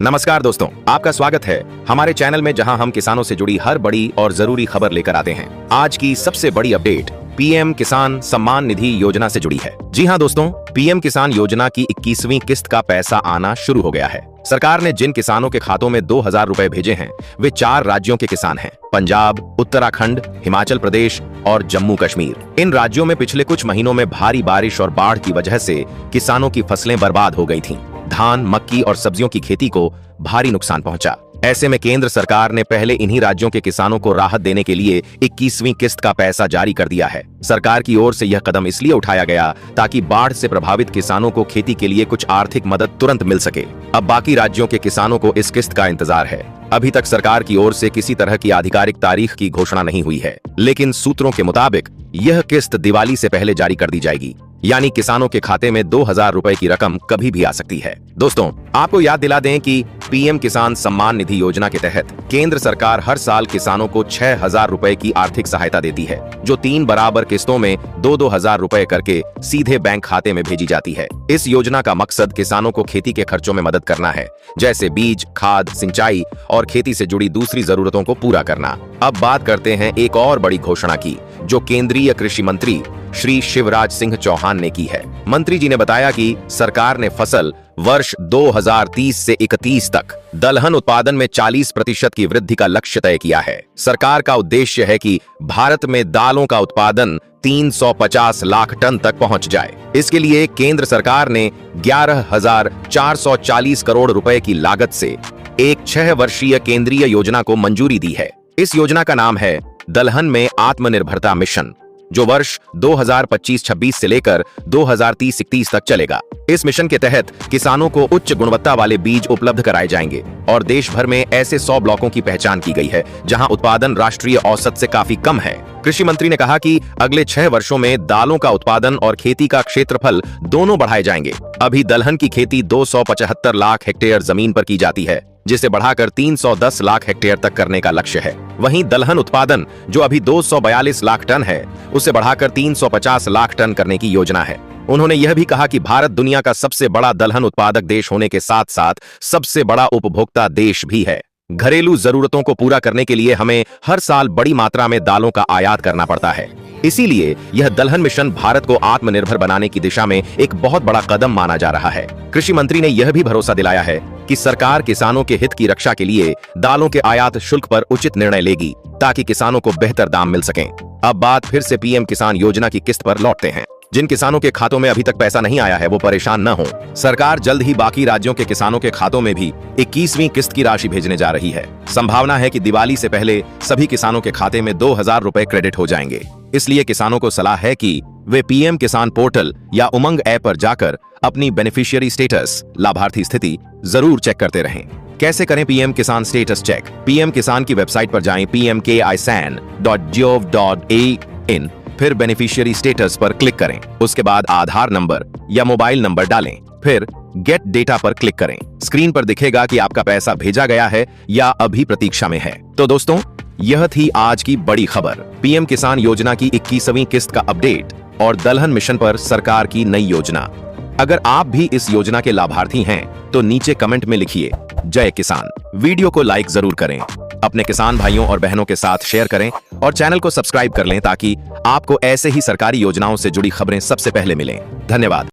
नमस्कार दोस्तों, आपका स्वागत है हमारे चैनल में, जहां हम किसानों से जुड़ी हर बड़ी और जरूरी खबर लेकर आते हैं। आज की सबसे बड़ी अपडेट पीएम किसान सम्मान निधि योजना से जुड़ी है। जी हां दोस्तों, पीएम किसान योजना की 21वीं किस्त का पैसा आना शुरू हो गया है। सरकार ने जिन किसानों के खातों में 2000 रुपए भेजे हैं, वे 4 राज्यों के किसान हैं: पंजाब, उत्तराखंड, हिमाचल प्रदेश और जम्मू कश्मीर। इन राज्यों में पिछले कुछ महीनों में भारी बारिश और बाढ़ की वजह से किसानों की फसलें बर्बाद हो गई थीं। धान, मक्की और सब्जियों की खेती को भारी नुकसान पहुंचा। ऐसे में केंद्र सरकार ने पहले इन्हीं राज्यों के किसानों को राहत देने के लिए 21वीं किस्त का पैसा जारी कर दिया है। सरकार की ओर से यह कदम इसलिए उठाया गया ताकि बाढ़ से प्रभावित किसानों को खेती के लिए कुछ आर्थिक मदद तुरंत मिल सके। अब बाकी राज्यों के किसानों को इस किस्त का इंतजार है। अभी तक सरकार की ओर से किसी तरह की आधिकारिक तारीख की घोषणा नहीं हुई है, लेकिन सूत्रों के मुताबिक यह किस्त दिवाली से पहले जारी कर दी जाएगी, यानी किसानों के खाते में 2000 रुपए की रकम कभी भी आ सकती है। दोस्तों, आपको याद दिला दें कि पीएम किसान सम्मान निधि योजना के तहत केंद्र सरकार हर साल किसानों को 6000 रुपए की आर्थिक सहायता देती है, जो 3 बराबर किस्तों में 2-2000 रुपए करके सीधे बैंक खाते में भेजी जाती है। इस योजना का मकसद किसानों को खेती के खर्चों में मदद करना है, जैसे बीज, खाद, सिंचाई और खेती से जुड़ी दूसरी जरूरतों को पूरा करना। अब बात करते हैं एक और बड़ी घोषणा की, जो केंद्रीय कृषि मंत्री श्री शिवराज सिंह चौहान ने की है। मंत्री जी ने बताया कि सरकार ने फसल वर्ष 2030 से 31 तक दलहन उत्पादन में 40% की वृद्धि का लक्ष्य तय किया है। सरकार का उद्देश्य है कि भारत में दालों का उत्पादन 350 लाख टन तक पहुंच जाए। इसके लिए केंद्र सरकार ने 11,440 करोड़ रुपए की लागत से एक 6 वर्षीय केंद्रीय योजना को मंजूरी दी है। इस योजना का नाम है दलहन में आत्मनिर्भरता मिशन, जो वर्ष 2025-26 से लेकर 2030-31 तक चलेगा। इस मिशन के तहत किसानों को उच्च गुणवत्ता वाले बीज उपलब्ध कराए जाएंगे और देश भर में ऐसे 100 ब्लॉकों की पहचान की गई है जहां उत्पादन राष्ट्रीय औसत से काफी कम है। कृषि मंत्री ने कहा कि अगले 6 वर्षों में दालों का उत्पादन और खेती का क्षेत्रफल दोनों बढ़ाए जाएंगे। अभी दलहन की खेती 275 लाख हेक्टेयर जमीन पर की जाती है, जिसे बढ़ाकर 310 लाख हेक्टेयर तक करने का लक्ष्य है। वहीं दलहन उत्पादन, जो अभी 242 लाख टन है, उसे बढ़ाकर 350 लाख टन करने की योजना है। उन्होंने यह भी कहा कि भारत दुनिया का सबसे बड़ा दलहन उत्पादक देश होने के साथ साथ सबसे बड़ा उपभोक्ता देश भी है। घरेलू जरूरतों को पूरा करने के लिए हमें हर साल बड़ी मात्रा में दालों का आयात करना पड़ता है। इसीलिए यह दलहन मिशन भारत को आत्मनिर्भर बनाने की दिशा में एक बहुत बड़ा कदम माना जा रहा है। कृषि मंत्री ने यह भी भरोसा दिलाया है कि सरकार किसानों के हित की रक्षा के लिए दालों के आयात शुल्क पर उचित निर्णय लेगी, ताकि किसानों को बेहतर दाम मिल सकें। अब बात फिर से पीएम किसान योजना की किस्त पर लौटते हैं। जिन किसानों के खातों में अभी तक पैसा नहीं आया है, वो परेशान न हो। सरकार जल्द ही बाकी राज्यों के किसानों के खातों में भी 21वीं किस्त की राशि भेजने जा रही है। संभावना है कि दिवाली से पहले सभी किसानों के खाते में 2000 रुपए क्रेडिट हो जाएंगे। इसलिए किसानों को सलाह है कि वे पीएम किसान पोर्टल या उमंग ऐप पर जाकर अपनी बेनिफिशियरी स्टेटस, लाभार्थी स्थिति जरूर चेक करते रहें। कैसे करें पीएम किसान स्टेटस चेक? पीएम किसान की वेबसाइट पर जाएं, pmkisan.gov.in, फिर बेनिफिशियरी स्टेटस पर क्लिक करें। उसके बाद आधार नंबर या मोबाइल नंबर डालें, फिर गेट डेटा पर क्लिक करें। स्क्रीन पर दिखेगा कि आपका पैसा भेजा गया है या अभी प्रतीक्षा में है। तो दोस्तों, यह थी आज की बड़ी खबर, पीएम किसान योजना की 21वीं किस्त का अपडेट और दलहन मिशन पर सरकार की नई योजना। अगर आप भी इस योजना के लाभार्थी हैं, तो नीचे कमेंट में लिखिए जय किसान। वीडियो को लाइक जरूर करें, अपने किसान भाइयों और बहनों के साथ शेयर करें और चैनल को सब्सक्राइब कर लें, ताकि आपको ऐसे ही सरकारी योजनाओं से जुड़ी खबरें सबसे पहले मिलें। धन्यवाद।